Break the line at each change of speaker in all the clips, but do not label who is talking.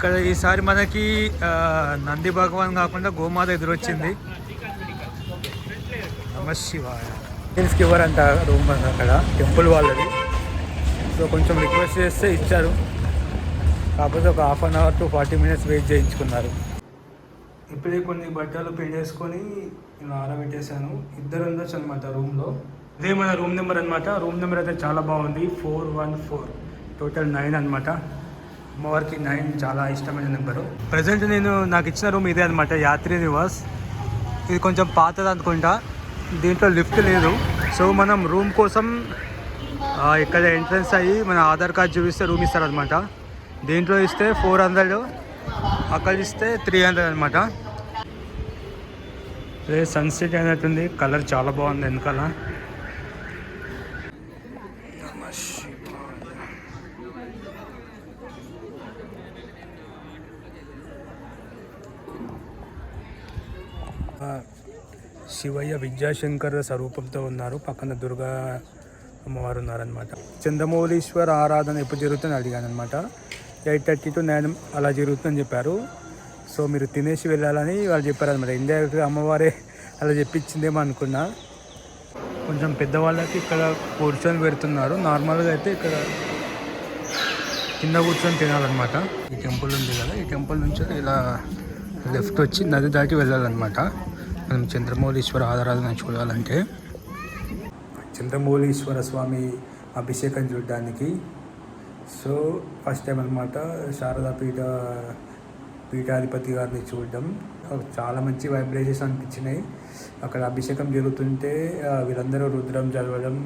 ఇక్కడ ఈసారి మనకి నంది భగవాన్ కాకుండా గోమాత ఎదురొచ్చింది. నమశివాయ. హిల్స్కి ఇవ్వరంట రూమ్ అక్కడ, టెంపుల్ వాళ్ళది. సో కొంచెం రిక్వెస్ట్ చేస్తే ఇచ్చారు, కాకపోతే ఒక ½ an hour to 40 minutes wait చేయించుకున్నారు. ఇప్పుడే కొన్ని బట్టలు పిండేసుకొని ఇలా ఆరబెట్టేశాను. ఇద్దరు ఉండొచ్చు అనమాట రూమ్లో. ఇదే మన రూమ్ నెంబర్ అనమాట. రూమ్ నెంబర్ అయితే చాలా బాగుంది, 414. టోటల్ 9 అనమాట. అమ్మవారికి 9 చాలా ఇష్టమైన నెంబరు. ప్రజెంట్ నాకు ఇచ్చిన రూమ్ ఇదే అనమాట, యాత్రి నివాస్. ఇది కొంచెం పాతది అనుకుంటా, దీంట్లో లిఫ్ట్ లేదు. సో మనం రూమ్ కోసం ఇక్కడ ఎంట్రన్స్ అయ్యి మన ఆధార్ కార్డ్ చూపిస్తే రూమ్ ఇస్తారనమాట. దీంట్లో ఇస్తే 400, అక్కడ ఇస్తే 300 అనమాట. సన్సెట్ అయినట్టుంది, కలర్ చాలా బాగుంది వెనకాల. శివయ్య విద్యాశంకర్ స్వరూపంతో ఉన్నారు, పక్కన దుర్గా అమ్మవారు ఉన్నారనమాట. చంద్రమౌళీశ్వర ఆరాధన ఎప్పుడు జరుగుతుందని అడిగాను అనమాట. 8:30 to 9 అలా జరుగుతుందని చెప్పారు. సో మీరు తినేసి వెళ్ళాలని వాళ్ళు చెప్పారనమాట. ఇండైరెక్ట్గా అమ్మవారే అలా చెప్పించిందేమో అనుకున్నా. కొంచెం పెద్దవాళ్ళకి ఇక్కడ కూర్చొని పెడుతున్నారు. నార్మల్గా అయితే ఇక్కడ కింద కూర్చొని తినాలన్నమాట. ఈ టెంపుల్ ఉంది కదా, ఈ టెంపుల్ నుంచి ఇలా లెఫ్ట్ వచ్చి నది దాటి వెళ్ళాలన్నమాట. మనం చంద్రమౌళీశ్వర ఆరాధన చూడాలంటే చంద్రమౌళీశ్వర స్వామి అభిషేకం చూడడానికి. సో ఫస్ట్ టైం అనమాట శారదా పీఠాధిపతి గారిని చూడడం. చాలా మంచి వైబ్రేషన్స్ అనిపించినాయి. అక్కడ అభిషేకం జరుగుతుంటే వీళ్ళందరూ రుద్రం చదవడం,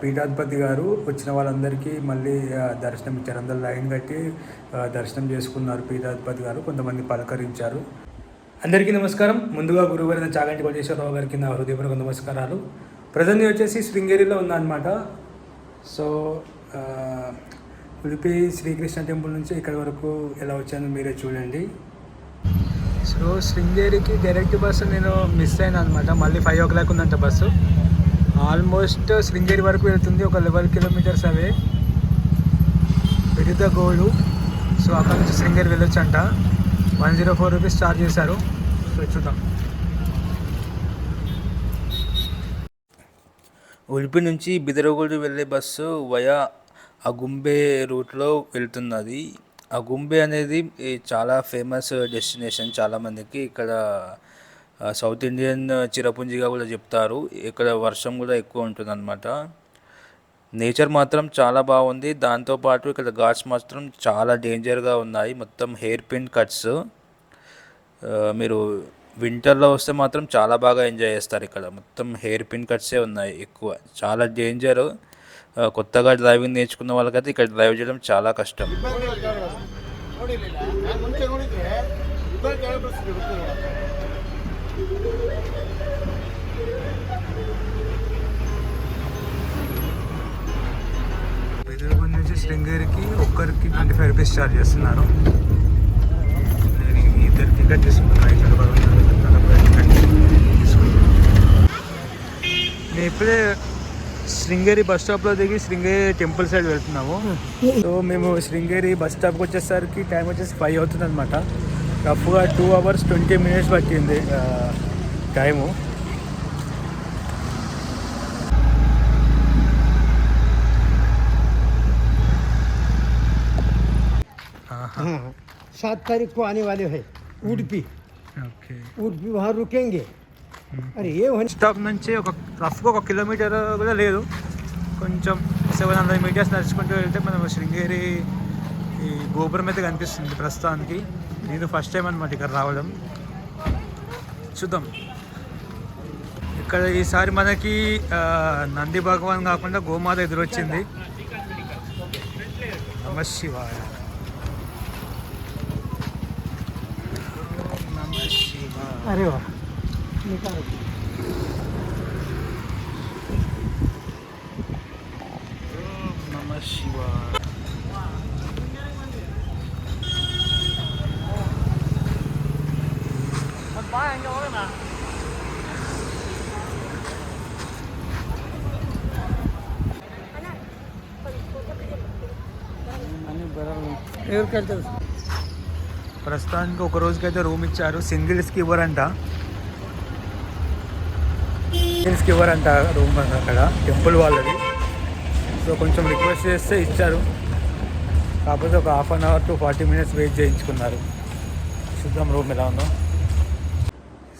పీఠాధిపతి గారు వచ్చిన వాళ్ళందరికీ మళ్ళీ దర్శనం ఇచ్చారు. అందరూ లైన్ కట్టి దర్శనం చేసుకున్నారు పీఠాధిపతి గారు. కొంతమంది పలకరించారు. అందరికీ నమస్కారం. ముందుగా గురువుగారైన చాగంటి కోటేశ్వరరావు గారికి నా హృదయపూర్వక నమస్కారాలు. ప్రజెంట్ వచ్చేసి శృంగేరిలో ఉందన్నమాట. సో ఉడిపి శ్రీకృష్ణ టెంపుల్ నుంచి ఇక్కడి వరకు ఎలా వచ్చానో మీరే చూడండి. సో శృంగేరికి డైరెక్ట్ బస్సు నేను మిస్ అయినా అనమాట. మళ్ళీ 5 o'clock ఉందంట బస్సు. ఆల్మోస్ట్ శృంగేరి వరకు వెళ్తుంది, ఒక 11 kilometers అవే. విడిద గోడు. సో అక్కడ నుంచి శృంగేరి వెళ్ళొచ్చు అంట. 104 rupees ఛార్జ్ చేశారు. సో చూద్దాం. ఉడిపి నుంచి బిదరగూడు వెళ్ళే బస్సు వయా అగుంబే రూట్లో వెళ్తున్నది. అగుంబే అనేది చాలా ఫేమస్ డెస్టినేషన్ చాలామందికి. ఇక్కడ సౌత్ ఇండియన్ చిరపుంజిగా కూడా చెప్తారు. ఇక్కడ వర్షం కూడా ఎక్కువ ఉంటుంది అన్నమాట. నేచర్ మాత్రం చాలా బాగుంది. దాంతోపాటు ఇక్కడ ఘాట్స్ మాత్రం చాలా డేంజర్గా ఉన్నాయి. మొత్తం హెయిర్ పిన్ కట్స్. మీరు వింటర్లో వస్తే మాత్రం చాలా బాగా ఎంజాయ్ చేస్తారు. ఇక్కడ మొత్తం హెయిర్ పిన్ కట్సే ఉన్నాయి ఎక్కువ. చాలా డేంజర్. కొత్తగా డ్రైవింగ్ నేర్చుకున్న వాళ్ళకైతే ఇక్కడ డ్రైవ్ చేయడం చాలా కష్టం. బెదర్గూడ నుంచి శృంగేరికి ఒక్కరికి 25 rupees ఛార్జ్ చేస్తున్నారు. నేను ఇద్దరు టికెట్ తీసుకున్నాను. నేను ఇప్పుడే శృంగేరి బస్ స్టాప్లో దిగి శృంగేరి టెంపుల్ సైడ్ వెళ్తున్నాము. సో మేము శృంగేరి బస్ స్టాప్కి వచ్చేసరికి టైం వచ్చేసి 5 అవుతుంది అనమాట. రఫ్గా 2 hours 20 minutes పట్టింది టైము. हाँ
7 तारीख को आने वाले हैं उडुपी.
ఓకే.
उडुपी वहाँ रुकेंगे. अरे ये
స్టాప్ నుంచి ఒక రఫ్గా 1 kilometer కూడా లేదు, కొంచెం 700 meters నడుచుకుంటూ వెళ్తే మనం శృంగేరి ఈ గోపురం అయితే కనిపిస్తుంది ప్రస్తుతానికి. నేను ఫస్ట్ టైం అనమాట ఇక్కడ రావడం. చూద్దాం. ఇక్కడ ఈసారి మనకి నంది భగవాన్ కాకుండా గోమాత ఎదురొచ్చింది. నమశివాయ.
अरे वाह निकालो.
नमः शिवाय.
ఎవరికి వెళ్తారు?
ప్రస్తుతానికి ఒక రోజుకైతే రూమ్ ఇచ్చారు. సింగిల్స్కి ఇవ్వరంట రూమ్ అక్కడ టెంపుల్ వాళ్ళది. సో కొంచెం రిక్వెస్ట్ చేస్తే ఇచ్చారు. కాకపోతే ఒక half an hour to 40 minutes wait చేయించుకున్నారు. చూద్దాం రూమ్ ఎలా ఉందో.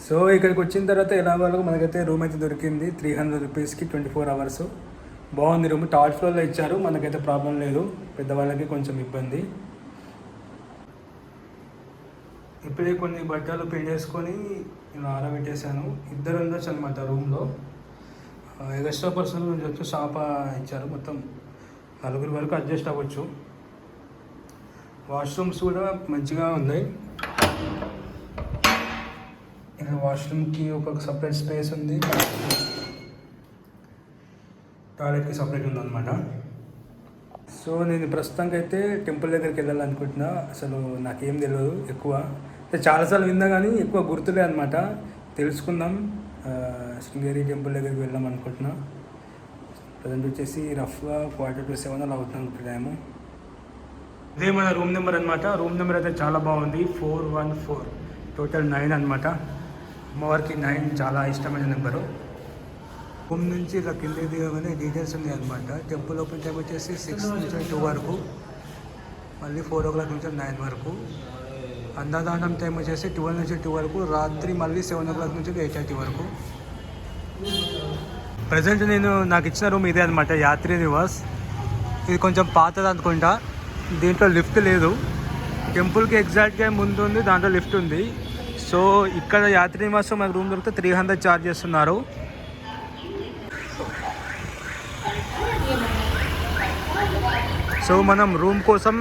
సో ఇక్కడికి వచ్చిన తర్వాత ఎలా వాళ్ళకు మనకైతే రూమ్ అయితే దొరికింది. 300 రూపీస్కి 24 hours. బాగుంది రూమ్. థర్డ్ ఫ్లోర్లో ఇచ్చారు. మనకైతే ప్రాబ్లం లేదు. పెద్దవాళ్ళకి కొంచెం ఇబ్బంది. ఇప్పుడే కొన్ని బట్టలు పిండేసుకొని ఇలా ఆరబెట్టేశాను. 2 ఉండొచ్చు అనమాట రూమ్లో. ఎక్స్ట్రా పర్సన్ నుంచి వచ్చి షాపా ఇచ్చారు. మొత్తం 4 వరకు అడ్జస్ట్ అవ్వచ్చు. వాష్రూమ్స్ కూడా మంచిగా ఉన్నాయి. ఇక్కడ వాష్రూమ్కి ఒక సపరేట్ స్పేస్ ఉంది. టాయిలెట్కి సపరేట్ ఉందన్నమాట. సో నేను ప్రస్తుతానికి అయితే టెంపుల్ దగ్గరికి వెళ్ళాలనుకుంటున్నా. అసలు నాకేం తెలియదు ఎక్కువ. చాలాసార్లు విన్నా కానీ ఎక్కువ గుర్తులే అనమాట. తెలుసుకుందాం. శృంగేరి టెంపుల్ దగ్గరికి వెళ్దాం అనుకుంటున్నా. ప్రజెంట్ వచ్చేసి రఫ్గా 6:45 అలా అవుతుంది టైము. ఇదే మన రూమ్ నెంబర్ అనమాట. రూమ్ నెంబర్ అయితే చాలా బాగుంది. 414. టోటల్ 9 అనమాట. అమ్మవారికి 9 చాలా ఇష్టమైన నెంబరు. రూమ్ నుంచి ఇలా కింద దిగగానే డీటెయిల్స్ ఉన్నాయి అనమాట. టెంపుల్ ఓపెన్ టైం వచ్చేసి 6 నుంచి 2 వరకు, మళ్ళీ 4 o'clock నుంచి 9 వరకు. అన్నదానం టైం వచ్చేసి 12 నుంచి 2 వరకు, రాత్రి మళ్ళీ 7 o'clock నుంచి 8:30 వరకు. ప్రజెంట్ నాకు ఇచ్చిన రూమ్ ఇదే అనమాట, యాత్రి నివాస్. ఇది కొంచెం పాతది అనుకుంటా. దీంట్లో లిఫ్ట్ లేదు. టెంపుల్కి ఎగ్జాక్ట్గా ముందు ఉంది, దాంట్లో లిఫ్ట్ ఉంది. సో ఇక్కడ యాత్రి నివాసం మనకు రూమ్ దొరికితే 300 ఛార్జ్ చేస్తున్నారు. సో మనం రూమ్ కోసం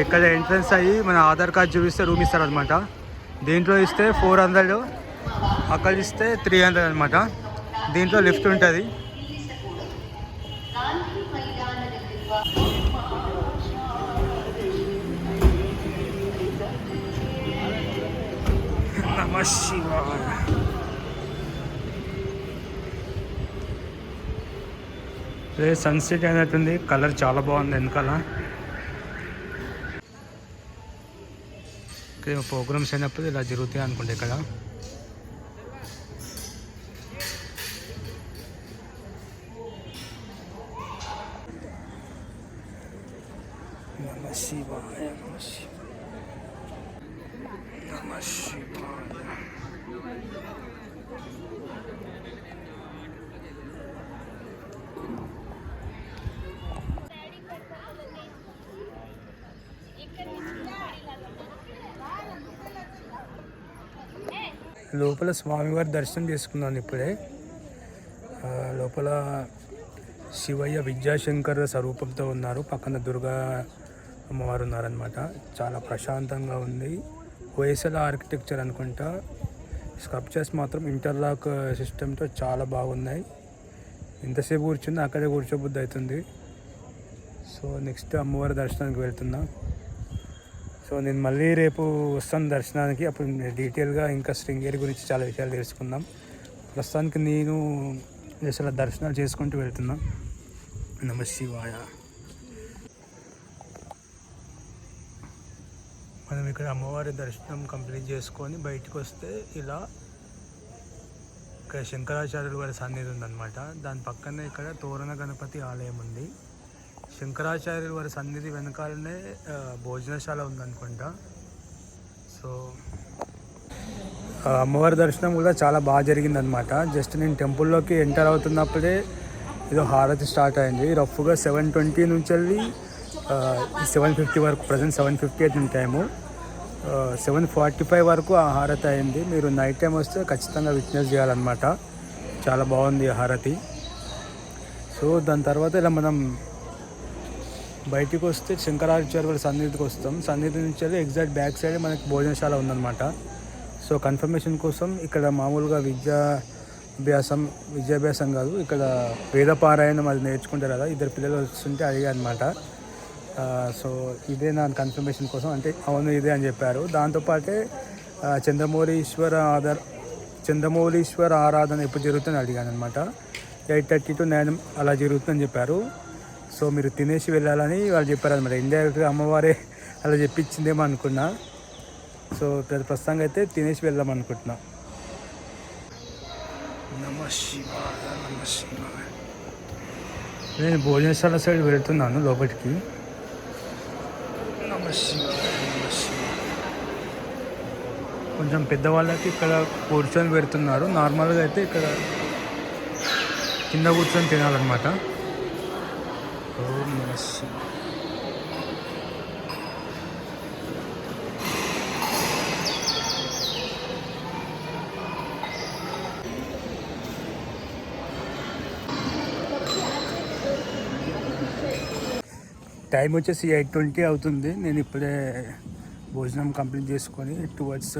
ఇక్కడ ఎంట్రన్స్ అయ్యి మన ఆధార్ కార్డ్ చూపిస్తే రూమ్ ఇస్తారనమాట. దీంట్లో ఇస్తే 400, అక్కడ ఇస్తే 300 అనమాట. దీంట్లో లిఫ్ట్ ఉంటుంది. నమః శివాయ. సన్సెట్ అయినట్టుంది. కలర్ చాలా బాగుంది వెనకాల. ప్రోగ్రామ్స్ అయినప్పుడు ఇలా జరుగుతాయి అనుకుంటా ఇక్కడ. నమః శివాయ, నమః శివాయ, నమః శివాయ. లోపల స్వామివారి దర్శనం చేసుకున్నాను ఇప్పుడే. లోపల శివయ్య విద్యాశంకర్ స్వరూపంతో ఉన్నారు. పక్కన దుర్గా అమ్మవారు ఉన్నారనమాట. చాలా ప్రశాంతంగా ఉంది. హోయసల ఆర్కిటెక్చర్ అనుకుంటా. స్కల్ప్చర్స్ మాత్రం ఇంటర్లాక్ సిస్టంతో చాలా బాగున్నాయి. ఇంతసేపు కూర్చుంది అక్కడే కూర్చోబుద్ధి అవుతుంది. సో నెక్స్ట్ అమ్మవారి దర్శనానికి వెళ్తున్నా. సో నేను మళ్ళీ రేపు వస్తాను దర్శనానికి. అప్పుడు డీటెయిల్గా ఇంకా శృంగేరి గురించి చాలా విషయాలు తెలుసుకుందాం. ప్రస్తుతానికి నేను అసలు దర్శనాలు చేసుకుంటూ వెళ్తున్నా. నమః శివాయ. మనం ఇక్కడ అమ్మవారి దర్శనం కంప్లీట్ చేసుకొని బయటకు వస్తే ఇలా ఇక్కడ శంకరాచార్యుల వారి సన్నిధి ఉందన్నమాట. దాని పక్కనే ఇక్కడ తోరణ గణపతి ఆలయం ఉంది. శంకరాచార్యుల వారి సన్నిధి వెనకాలనే భోజనశాల ఉందనుకుంటా. సో అమ్మవారి దర్శనం కూడా చాలా బాగా జరిగిందనమాట. జస్ట్ నేను టెంపుల్లోకి ఎంటర్ అవుతున్నప్పుడే ఏదో హారతి స్టార్ట్ అయింది. రఫ్గా 7:20 నుంచి వెళ్ళి 7:50 వరకు. Present 7:58 time. 7:45 వరకు ఆ హారతి అయింది. మీరు నైట్ టైం వస్తే ఖచ్చితంగా విట్నెస్ చేయాలన్నమాట. చాలా బాగుంది ఆ హారతి. సో దాని తర్వాత ఇలా మనం బయటికి వస్తే శంకరాచార్యుల సన్నిధికి వస్తాం. సన్నిధి నుంచి వెళ్ళి ఎగ్జాక్ట్ బ్యాక్ సైడ్ మనకి భోజనశాల ఉందన్నమాట. సో కన్ఫర్మేషన్ కోసం ఇక్కడ మామూలుగా విద్యాభ్యాసం కాదు, ఇక్కడ వేదపారాయణం అది నేర్చుకుంటారు కదా. 2 పిల్లలు వస్తుంటే అడిగా అనమాట. సో ఇదే నా కన్ఫర్మేషన్ కోసం. అంటే అవును ఇదే అని చెప్పారు. దాంతోపాటే చంద్రమౌళీశ్వర ఆరాధన ఎప్పుడు జరుగుతుందని అడిగాను అనమాట. 8:30 to 9 అలా జరుగుతుందని చెప్పారు. సో మీరు తినేసి వెళ్ళాలని వాళ్ళు చెప్పారనమాట. ఇండైరెక్ట్గా అమ్మవారే అలా చెప్పించిందేమో అనుకున్నా. సో ప్రస్తుతంగా అయితే తినేసి వెళ్దాం అనుకుంటున్నా. నేను భోజనశాల సైడ్ వెళ్తున్నాను లోపలికి. కొంచెం పెద్దవాళ్ళకి ఇక్కడ కూర్చొని పెడుతున్నారు. నార్మల్గా అయితే ఇక్కడ కింద కూర్చొని తినాలన్నమాట. ఓం నమః శివాయ. టైం వచ్చేసి 8:20 అవుతుంది. నేను ఇప్పుడే భోజనం కంప్లీట్ చేసుకొని టువర్డ్స్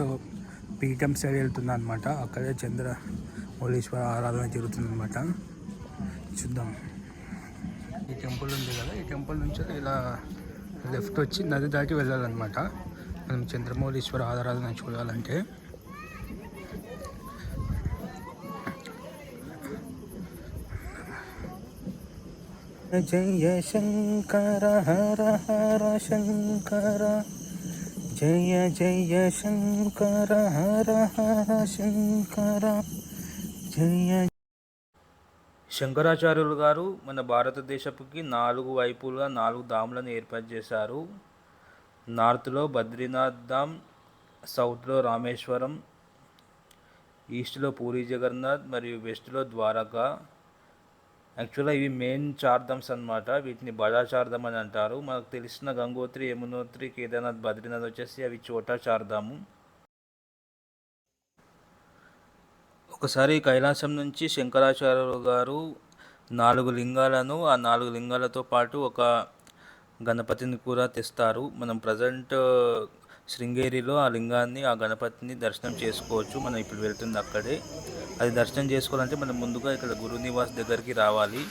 పీఠం సైడ్ వెళ్తున్నాను అనమాట. అక్కడే చంద్రమౌళీశ్వర ఆరాధన జరుగుతుంది అనమాట. చూద్దాం. ఈ టెంపుల్ ఉంది కదా, ఈ టెంపుల్ నుంచి ఇలా లెఫ్ట్ వచ్చి నది దాటి వెళ్ళాలన్నమాట మనం చంద్రమౌళీశ్వర ఆరాధన చూడాలంటే. జయ శంకర హర హర శంకర, జయ జయ శంకర హర హర శంకర, జయ.
శంకరాచార్యులు గారు మన భారతదేశపుకి 4 వైపులుగా 4 ధాములను ఏర్పాటు చేశారు. నార్త్లో బద్రీనాథ్ ధామ్, సౌత్లో రామేశ్వరం, ఈస్ట్లో పూరి జగన్నాథ్ మరియు వెస్ట్లో ద్వారకా. యాక్చువల్గా ఇవి మెయిన్ 4 ధామ్స్ అనమాట. వీటిని బడా 4 ధామ్ అని అంటారు. మనకు తెలిసిన గంగోత్రి, యమునోత్రి, కేదార్నాథ్, బద్రీనాథ్ వచ్చేసి అవి చోటా 4 ధాము. ఒకసారి కైలాసం నుంచి శంకరాచార్యులు గారు 4 లింగాలను, ఆ 4 లింగాలతో పాటు ఒక గణపతిని కూడా తెస్తారు. మనం ప్రజెంట్ శృంగేరిలో ఆ లింగాన్ని, ఆ గణపతిని దర్శనం చేసుకోవచ్చు. మనం ఇప్పుడు వెళ్తుంది అక్కడే. అది దర్శనం చేసుకోవాలంటే మనం ముందుగా ఇక్కడ గురునివాస్ దగ్గరికి రావాలి.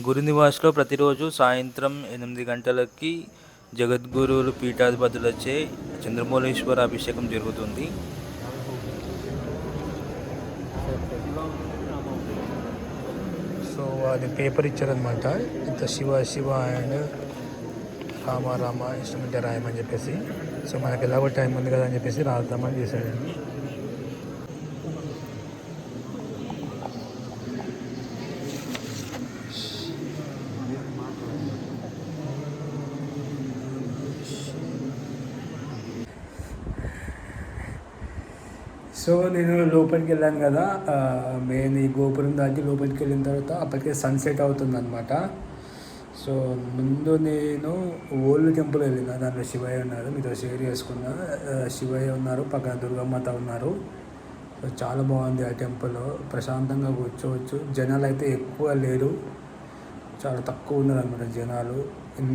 గురునివాస్లో ప్రతిరోజు సాయంత్రం 8 గంటలకి జగద్గురువులు పీఠాధిపతులచే చంద్రమౌళీశ్వర అభిషేకం జరుగుతుంది.
సో అది పేపర్ ఇచ్చారనమాట. ఇంత శివ శివ అండ్ రామ రామ ఇష్టమంటే రాయమని చెప్పేసి. సో మనకి ఎలాగో టైం ఉంది కదా అని చెప్పేసి రాద్దామని చేశాడండి. సో నేను లోపలికి వెళ్ళాను కదా, మెయిన్ ఈ గోపురం దాటి లోపలికి వెళ్ళిన తర్వాత అప్పటికే సన్సెట్ అవుతుంది అనమాట. సో ముందు నేను ఓల్డ్ టెంపుల్ వెళ్ళిన, దాంట్లో శివయ్య ఉన్నారు, మీతో షేర్ చేసుకున్నా. శివయ్య ఉన్నారు, పక్కన దుర్గమ్మత ఉన్నారు. సో చాలా బాగుంది ఆ టెంపుల్. ప్రశాంతంగా కూర్చోవచ్చు. జనాలు అయితే ఎక్కువ లేరు, చాలా తక్కువ ఉన్నారు అనమాట జనాలు.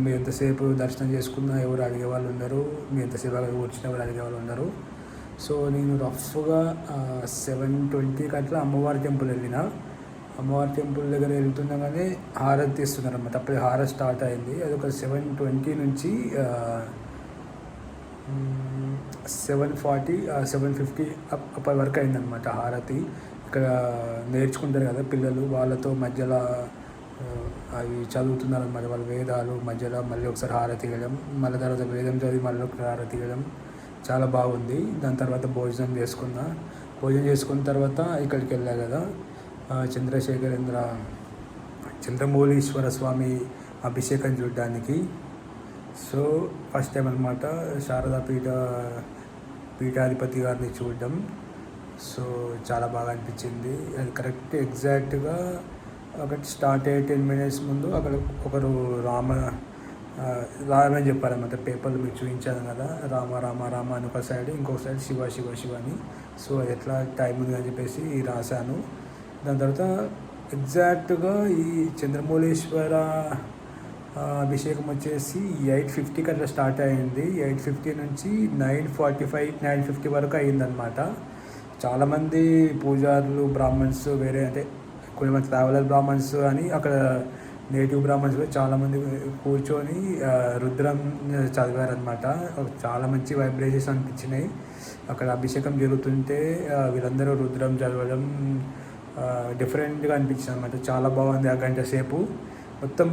మీరు ఎంతసేపు దర్శనం చేసుకున్నా ఎవరు అడిగేవాళ్ళు ఉన్నారు, మీరు ఎంతసేపు అక్కడ కూర్చున్నా ఎవరు అడిగేవాళ్ళు ఉన్నారు. సో నేను రఫ్గా 7:20కి అట్లా అమ్మవారి టెంపుల్ వెళ్ళిన. అమ్మవారి టెంపుల్ దగ్గర వెళ్తుండగానే హారతి తీస్తున్నారు అన్నమాట. అప్పుడే హారతి స్టార్ట్ అయింది. అది ఒక 7:20 నుంచి 7:40 7:50 అప్పటి వరకు అయిందనమాట హారతి. ఇక్కడ నేర్చుకుంటారు కదా పిల్లలు, వాళ్ళతో మధ్యలో అవి చదువుతున్నారు అనమాట. వాళ్ళ వేదాలు మధ్యలో మళ్ళీ ఒకసారి హారతి ఇవ్వడం, మళ్ళీ తర్వాత వేదం చదివి మళ్ళీ ఒకసారి హారతి ఇవ్వడం. చాలా బాగుంది. దాని తర్వాత భోజనం చేసుకున్న తర్వాత ఇక్కడికి వెళ్ళా కదా, చంద్రమౌళీశ్వర స్వామి అభిషేకం చూడడానికి. సో ఫస్ట్ టైం అనమాట శారదా పీఠాధిపతి గారిని చూడడం. సో చాలా బాగా అనిపించింది. అది కరెక్ట్ ఎగ్జాక్ట్గా అక్కడ స్టార్ట్ అయ్యే 10 minutes ముందు అక్కడ ఒకరు రామని చెప్పారన్నమాట. పేపర్లు మీకు చూపించాను కదా, రామ రామ రామ అని ఒక సైడ్, ఇంకొక సైడ్ శివ శివ శివ అని. సో అది ఎట్లా టైం ఉంది అని చెప్పేసి రాశాను. దాని తర్వాత ఎగ్జాక్ట్గా ఈ చంద్రమౌళీశ్వర అభిషేకం వచ్చేసి 8:50కి అట్లా స్టార్ట్ అయింది. 8:50 నుంచి 9:45 9:50 వరకు అయిందనమాట. చాలామంది పూజారులు, బ్రాహ్మణ్స్, వేరే అంటే కొంతమంది ట్రావెలర్ బ్రాహ్మణ్స్ అని అక్కడ నేటివ్ బ్రాహ్మణ్స్ కూడా చాలామంది కూర్చొని రుద్రం చదివారనమాట. చాలా మంచి వైబ్రేషన్స్ అనిపించినాయి. అక్కడ అభిషేకం జరుగుతుంటే వీళ్ళందరూ రుద్రం చదవడం డిఫరెంట్గా అనిపించింది అనమాట. చాలా బాగుంది. ఆ గంట సేపు మొత్తం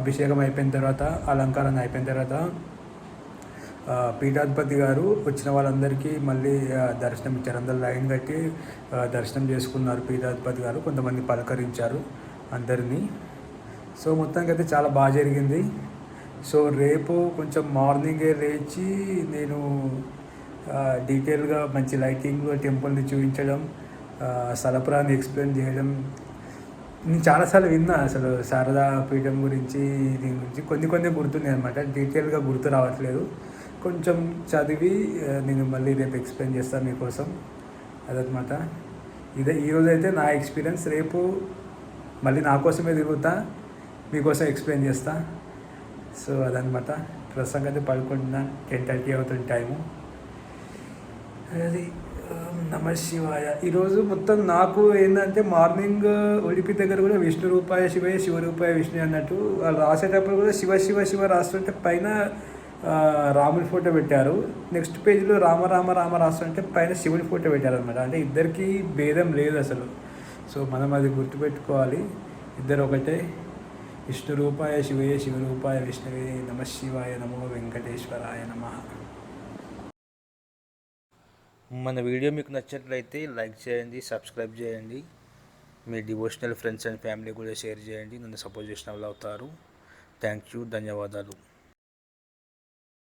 అభిషేకం అయిపోయిన తర్వాత, అలంకారం అయిపోయిన తర్వాత పీఠాధిపతి గారు వచ్చిన వాళ్ళందరికీ మళ్ళీ దర్శనం ఇచ్చారు. అందరు లైన్ కట్టి దర్శనం చేసుకున్నారు పీఠాధిపతి గారు. కొంతమంది పలకరించారు అందరినీ. సో మొత్తానికి అయితే చాలా బాగా జరిగింది. సో రేపు కొంచెం మార్నింగే లేచి నేను డీటెయిల్గా మంచి లైటింగ్లో టెంపుల్ని చూపించడం, సలపురాన్ని ఎక్స్ప్లెయిన్ చేయడం. నేను చాలాసార్లు విన్నా అసలు శారదా పీఠం గురించి, దీని గురించి కొన్ని గుర్తున్నాయి అనమాట. డీటెయిల్గా గుర్తు రావట్లేదు. కొంచెం చదివి నేను మళ్ళీ రేపు ఎక్స్ప్లెయిన్ చేస్తాను మీకోసం. అదనమాట. ఈరోజైతే నా ఎక్స్పీరియన్స్. రేపు మళ్ళీ నా కోసమే తిరుగుతా, మీకోసం ఎక్స్ప్లెయిన్ చేస్తా. సో అదనమాట. ప్రస్తుతం అయితే పడుకుంటున్నా. 10:30 అవుతుంది టైము. అది నమ శివాయ. ఈరోజు మొత్తం నాకు ఏంటంటే మార్నింగ్ ఉడిపి దగ్గర కూడా విష్ణు రూపాయ శివయ, శివరూపాయ విష్ణు అన్నట్టు వాళ్ళు రాసేటప్పుడు కూడా శివ శివ శివ రాస్తుంటే పైన రాముడి ఫోటో పెట్టారు. నెక్స్ట్ పేజ్లో రామ రామ రామ రాస్తుంటే పైన శివుడి ఫోటో పెట్టారు అనమాట. అంటే ఇద్దరికి భేదం లేదు అసలు. సో మనం అది గుర్తుపెట్టుకోవాలి. ఇద్దరు ఒకటే. విష్ణు రూపాయ శివయ, శివరూపాయ విష్ణువే, నమ శివాయ, నమో వెంకటేశ్వరాయ నమః.
మన వీడియో మీకు నచ్చినట్లయితే లైక్ చేయండి, సబ్స్క్రైబ్ చేయండి. మీ డివోషనల్ ఫ్రెండ్స్ అండ్ ఫ్యామిలీ కూడా షేర్ చేయండి. నన్ను సపోర్ట్ చేసిన వాళ్ళు అవుతారు. థ్యాంక్ యూ, ధన్యవాదాలు.